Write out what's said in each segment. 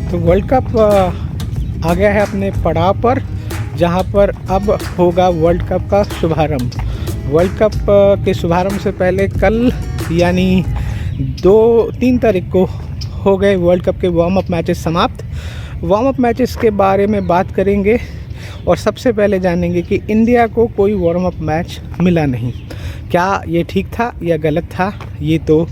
तो world cup आ गया है अपने पड़ाव पर, जहां पर अब होगा वर्ल्ड कप का शुभारंभ। वर्ल्ड कप के शुभारंभ से पहले कल यानी 2-3 तारीख को हो गए वर्ल्ड कप के वार्म अप मैचेस समाप्त। वार्म अप मैचेस के बारे में बात करेंगे और सबसे पहले जानेंगे कि इंडिया को कोई वार्म अप मैच मिला नहीं। क्या ये ठीक था या गलत था, ये तो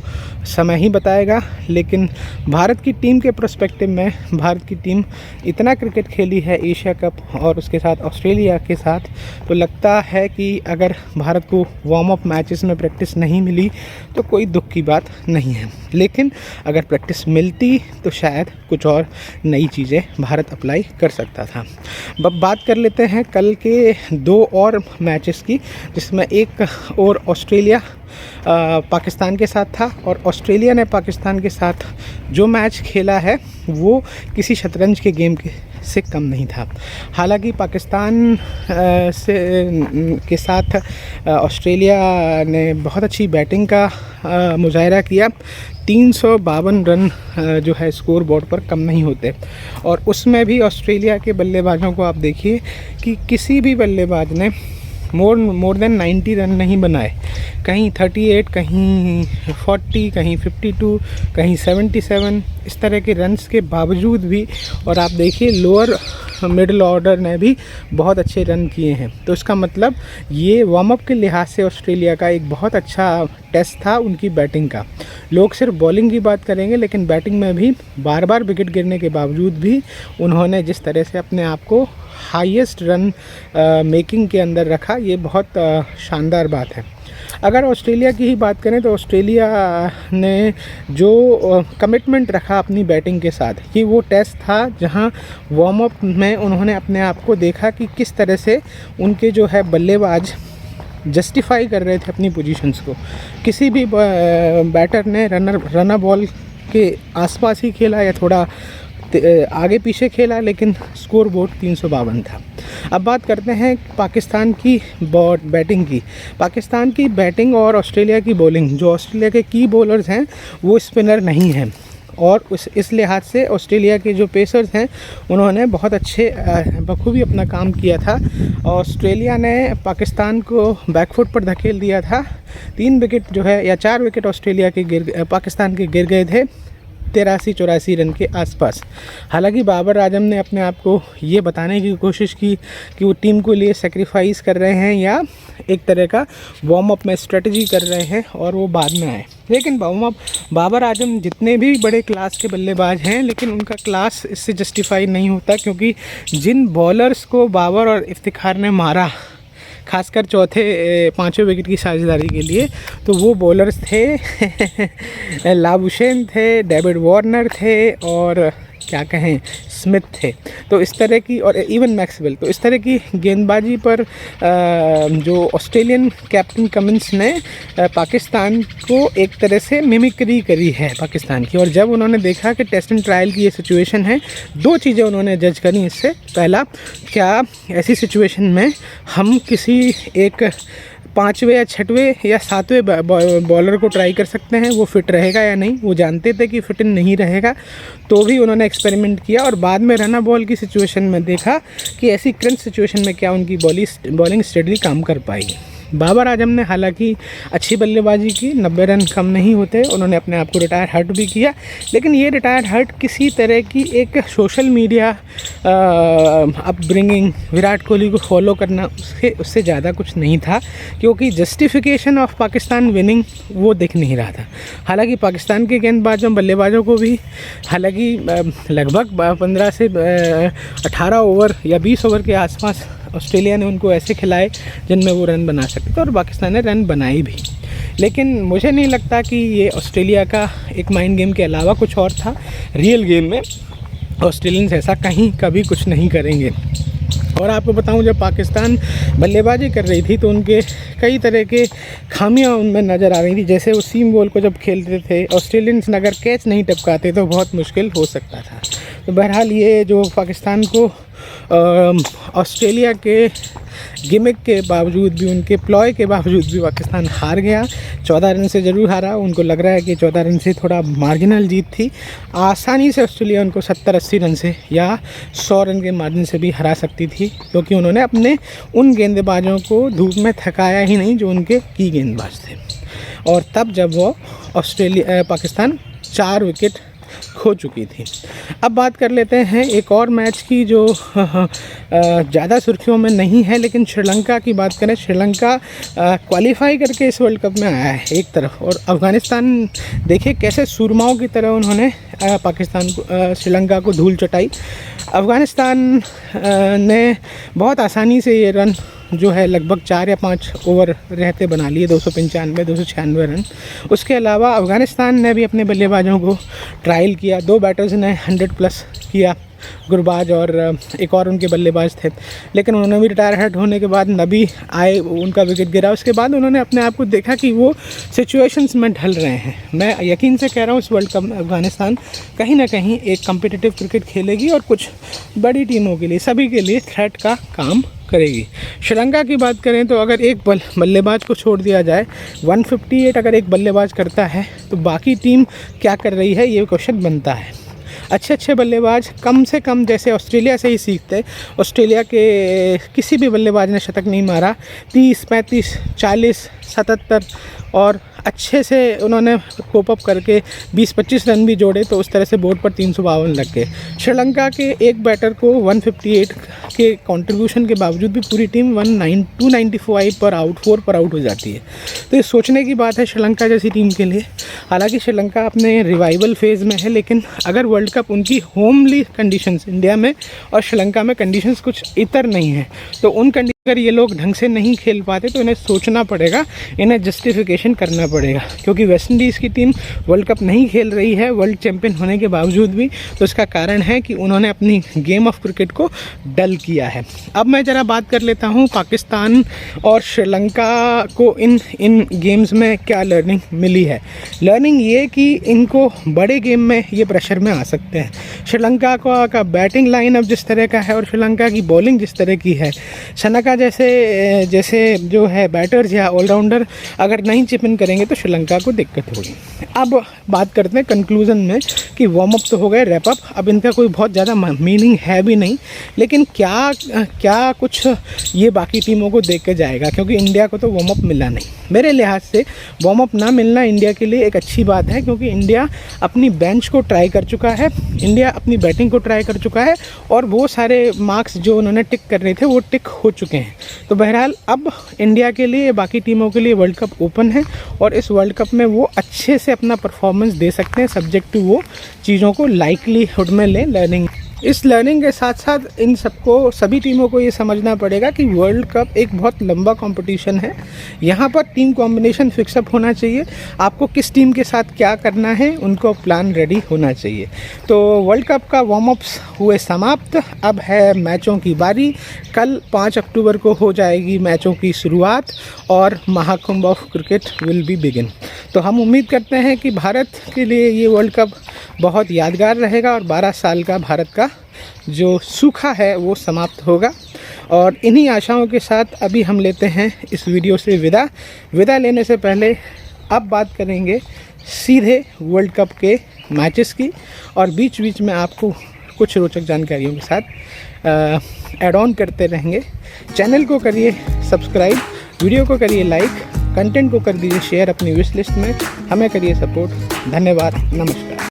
समय ही बताएगा। लेकिन भारत की टीम के पर्सपेक्टिव में भारत की टीम इतना क्रिकेट खेली है एशिया कप और उसके साथ ऑस्ट्रेलिया के साथ, तो लगता है कि अगर भारत को वार्म अप मैचेस में प्रैक्टिस नहीं मिली तो कोई दुख की बात नहीं है। लेकिन अगर प्रैक्टिस मिलती तो शायद कुछ और नई चीज़ें भारत अप्लाई कर सकता था। अब बात कर लेते हैं कल के 2 और मैचेस की, जिसमें एक और ऑस्ट्रेलिया पाकिस्तान के साथ था और ऑस्ट्रेलिया ने पाकिस्तान के साथ जो मैच खेला है वो किसी शतरंज के गेम से कम नहीं था। हालांकि पाकिस्तान के साथ ऑस्ट्रेलिया ने बहुत अच्छी बैटिंग का मुजाहरा किया। 352 रन जो है स्कोर बोर्ड पर कम नहीं होते, और उसमें भी ऑस्ट्रेलिया के बल्लेबाजों को आप देखिए कि किसी भी बल्लेबाज ने मोर देन 90 रन नहीं बनाए। कहीं 38, कहीं 40, कहीं 52, कहीं 77, इस तरह के रन्स के बावजूद भी, और आप देखिए लोअर मिडिल ऑर्डर ने भी बहुत अच्छे रन किए हैं। तो इसका मतलब ये वार्म अप के लिहाज से ऑस्ट्रेलिया का एक बहुत अच्छा टेस्ट था उनकी बैटिंग का। लोग सिर्फ बॉलिंग की बात करेंगे, लेकिन बैटिंग में भी बार बार विकेट गिरने के बावजूद भी उन्होंने जिस तरह से अपने आप को हाईएस्ट रन मेकिंग के अंदर रखा, ये बहुत शानदार बात है। अगर ऑस्ट्रेलिया की ही बात करें तो ऑस्ट्रेलिया ने जो कमिटमेंट रखा अपनी बैटिंग के साथ, कि वो टेस्ट था जहां वार्म अप में उन्होंने अपने आप को देखा कि किस तरह से उनके जो है बल्लेबाज जस्टिफाई कर रहे थे अपनी पोजीशंस को। किसी भी बैटर ने रनर बॉल के आसपास ही खेला या थोड़ा आगे पीछे खेला, लेकिन स्कोर बोर्ड 352 था। अब बात करते हैं पाकिस्तान की बैटिंग की। पाकिस्तान की बैटिंग और ऑस्ट्रेलिया की बॉलिंग, जो ऑस्ट्रेलिया के की बॉलर्स हैं वो स्पिनर नहीं हैं, और इस लिहाज से ऑस्ट्रेलिया के जो पेसर्स हैं उन्होंने बहुत अच्छे बखूबी अपना काम किया था। ऑस्ट्रेलिया ने पाकिस्तान को बैकफुट पर धकेल दिया था। 3 विकेट जो है या 4 विकेट ऑस्ट्रेलिया के पाकिस्तान के गिर गए थे 83-84 रन के आसपास। हालांकि बाबर आजम ने अपने आप को ये बताने की कोशिश की कि वो टीम के लिए सेक्रीफाइस कर रहे हैं या एक तरह का वार्म अप में स्ट्रेटजी कर रहे हैं, और वो बाद में आए। लेकिन बाबर आजम जितने भी बड़े क्लास के बल्लेबाज हैं, लेकिन उनका क्लास इससे जस्टिफाई नहीं होता, क्योंकि जिन बॉलर्स को बाबर और इफ्तिखार ने मारा, खासकर चौथे 5वें विकेट की साझेदारी के लिए, तो वो बॉलर्स थे लाबुशेन थे, डेविड वार्नर थे, और क्या कहें स्मिथ थे। तो इस तरह की, और इवन मैक्सवेल, तो इस तरह की गेंदबाजी पर जो ऑस्ट्रेलियन कैप्टन कमिंस ने पाकिस्तान को एक तरह से मिमिक्री करी है पाकिस्तान की। और जब उन्होंने देखा कि टेस्ट एंड ट्रायल की ये सिचुएशन है, 2 चीज़ें उन्होंने जज करी इससे। पहला, क्या ऐसी सिचुएशन में हम किसी एक 5वें या 6वें या 7वें बॉलर को ट्राई कर सकते हैं, वो फिट रहेगा या नहीं। वो जानते थे कि फिट नहीं रहेगा, तो भी उन्होंने एक्सपेरिमेंट किया, और बाद में रनर बॉल की सिचुएशन में देखा कि ऐसी क्रंच सिचुएशन में क्या उनकी बॉलिंग स्ट्रेटजी काम कर पाएगी। बाबर आजम ने हालांकि अच्छी बल्लेबाजी की, 90 रन कम नहीं होते, उन्होंने अपने आप को रिटायर हर्ट भी किया। लेकिन ये रिटायर हर्ट किसी तरह की एक social media upbringing, Virat Kohli को फॉलो करना, उससे ज़्यादा कुछ नहीं था, क्योंकि जस्टिफिकेशन ऑफ पाकिस्तान विनिंग वो दिख नहीं रहा था। हालांकि पाकिस्तान के गेंदबाजों बल्लेबाजों को भी हालांकि लगभग 15 से 18 ओवर या 20 ओवर के आसपास ऑस्ट्रेलिया ने उनको ऐसे खिलाए जिनमें वो रन बना सकते थे, और पाकिस्तान ने रन बनाए भी। लेकिन मुझे नहीं लगता कि ये ऑस्ट्रेलिया का एक माइंड गेम के अलावा कुछ और था। रियल गेम में ऑस्ट्रेलियंस ऐसा कहीं कभी कुछ नहीं करेंगे। और आपको बताऊं, जब पाकिस्तान बल्लेबाजी कर रही थी तो उनके कई तरह के खामियां उनमें नज़र आ रही थी। जैसे वो सीम बॉल को जब खेलते थे, ऑस्ट्रेलियंस अगर कैच नहीं टपकाते तो बहुत मुश्किल हो सकता था। तो बहरहाल ये जो पाकिस्तान को ऑस्ट्रेलिया के गिमिक के बावजूद भी, उनके प्लॉय के बावजूद भी पाकिस्तान हार गया। 14 रन से ज़रूर हारा, उनको लग रहा है कि 14 रन से थोड़ा मार्जिनल जीत थी। आसानी से ऑस्ट्रेलिया उनको 70-80 रन से या 100 रन के मार्जिन से भी हरा सकती थी, क्योंकि उन्होंने अपने उन गेंदबाजों को धूप में थकाया ही नहीं जो उनके की गेंदबाज थे। और तब जब वो पाकिस्तान 4 विकेट खो चुकी थी। अब बात कर लेते हैं एक और मैच की जो ज़्यादा सुर्खियों में नहीं है, लेकिन श्रीलंका की बात करें। श्रीलंका क्वालिफाई करके इस वर्ल्ड कप में आया है एक तरफ, और अफ़गानिस्तान देखिए कैसे सूरमाओं की तरह उन्होंने श्रीलंका को धूल चटाई। अफ़गानिस्तान ने बहुत आसानी से ये रन जो है लगभग 4 या 5 ओवर रहते बना लिए, 295-296 रन। उसके अलावा अफ़गानिस्तान ने भी अपने बल्लेबाजों को ट्रायल किया। 2 बैटर्स ने 100+ किया, गुरबाज और एक और उनके बल्लेबाज थे, लेकिन उन्होंने भी रिटायर हेड होने के बाद नबी आए, उनका विकेट गिरा। उसके बाद उन्होंने अपने आप को देखा कि वो सिचुएशंस में ढल रहे हैं। मैं यकीन से कह रहा हूँ इस वर्ल्ड कप में अफ़गानिस्तान कहीं ना कहीं एक कम्पिटिटिव क्रिकेट खेलेगी और कुछ बड़ी टीमों के लिए, सभी के लिए थ्रेट का काम करेगी। श्रीलंका की बात करें तो अगर एक बल्लेबाज को छोड़ दिया जाए, 158 अगर एक बल्लेबाज करता है तो बाकी टीम क्या कर रही है, ये क्वेश्चन बनता है। अच्छे बल्लेबाज कम से कम जैसे ऑस्ट्रेलिया से ही सीखते। ऑस्ट्रेलिया के किसी भी बल्लेबाज ने शतक नहीं मारा। 30, 35, 40, 77 और अच्छे से उन्होंने कोप अप करके 20-25 रन भी जोड़े, तो उस तरह से बोर्ड पर 352 लग गए। श्रीलंका के एक बैटर को 158 के कंट्रीब्यूशन के बावजूद भी पूरी टीम 295 पर आउट, 4 पर आउट हो जाती है। तो ये सोचने की बात है श्रीलंका जैसी टीम के लिए। हालांकि श्रीलंका अपने रिवाइवल फेज़ में है, लेकिन अगर वर्ल्ड कप उनकी होमली कंडीशंस, इंडिया में और श्रीलंका में कंडीशंस कुछ इतर नहीं है, तो उन अगर ये लोग ढंग से नहीं खेल पाते तो इन्हें सोचना पड़ेगा, इन्हें जस्टिफिकेशन करना पड़ेगा। क्योंकि वेस्ट इंडीज़ की टीम वर्ल्ड कप नहीं खेल रही है वर्ल्ड चैंपियन होने के बावजूद भी, तो इसका कारण है कि उन्होंने अपनी गेम ऑफ क्रिकेट को डल किया है। अब मैं ज़रा बात कर लेता हूँ पाकिस्तान और श्रीलंका को इन गेम्स में क्या लर्निंग मिली है। लर्निंग ये कि इनको बड़े गेम में ये प्रेशर में आ सकते हैं। श्रीलंका का बैटिंग लाइनअप जिस तरह का है और श्रीलंका की बॉलिंग जिस तरह की है, सनका जैसे जो है बैटर्स या ऑलराउंडर अगर नहीं चिप इन करेंगे तो श्रीलंका को दिक्कत होगी। अब बात करते हैं कंक्लूजन में कि वार्म अप तो हो गए, रैप अप। अब इनका कोई बहुत ज़्यादा मीनिंग है भी नहीं, लेकिन क्या कुछ ये बाकी टीमों को देख के जाएगा, क्योंकि इंडिया को तो वार्म अप मिला नहीं। मेरे लिहाज से वार्म अप ना मिलना इंडिया के लिए एक अच्छी बात है, क्योंकि इंडिया अपनी बेंच को ट्राई कर चुका है, इंडिया अपनी बैटिंग को ट्राई कर चुका है, और वो सारे मार्क्स जो उन्होंने टिक कर रहे थे वो टिक हो चुके हैं। तो बहरहाल अब इंडिया के लिए, बाकी टीमों के लिए वर्ल्ड कप ओपन है, और इस वर्ल्ड कप में वो अच्छे से अपना परफॉर्मेंस दे सकते हैं, सब्जेक्ट टू वो चीज़ों को लाइकलीहुड में लें, लर्निंग। इस लर्निंग के साथ साथ इन सबको, सभी टीमों को ये समझना पड़ेगा कि वर्ल्ड कप एक बहुत लंबा कंपटीशन है। यहाँ पर टीम कॉम्बिनेशन फिक्सअप होना चाहिए। आपको किस टीम के साथ क्या करना है, उनको प्लान रेडी होना चाहिए। तो वर्ल्ड कप का वार्म अप्स हुए समाप्त, अब है मैचों की बारी। कल 5 अक्टूबर को हो जाएगी मैचों की शुरुआत और Mahakumbh of cricket will be begin. तो हम उम्मीद करते हैं कि भारत के लिए ये वर्ल्ड कप बहुत यादगार रहेगा और 12 साल का भारत का जो सूखा है वो समाप्त होगा। और इन्हीं आशाओं के साथ अभी हम लेते हैं इस वीडियो से विदा लेने से पहले अब बात करेंगे सीधे वर्ल्ड कप के मैचेस की, और बीच बीच में आपको कुछ रोचक जानकारियों के साथ ऐड ऑन करते रहेंगे। चैनल को करिए सब्सक्राइब, वीडियो को करिए लाइक, कंटेंट को कर दीजिए शेयर अपनी विश लिस्ट में, हमें करिए सपोर्ट। धन्यवाद, नमस्कार।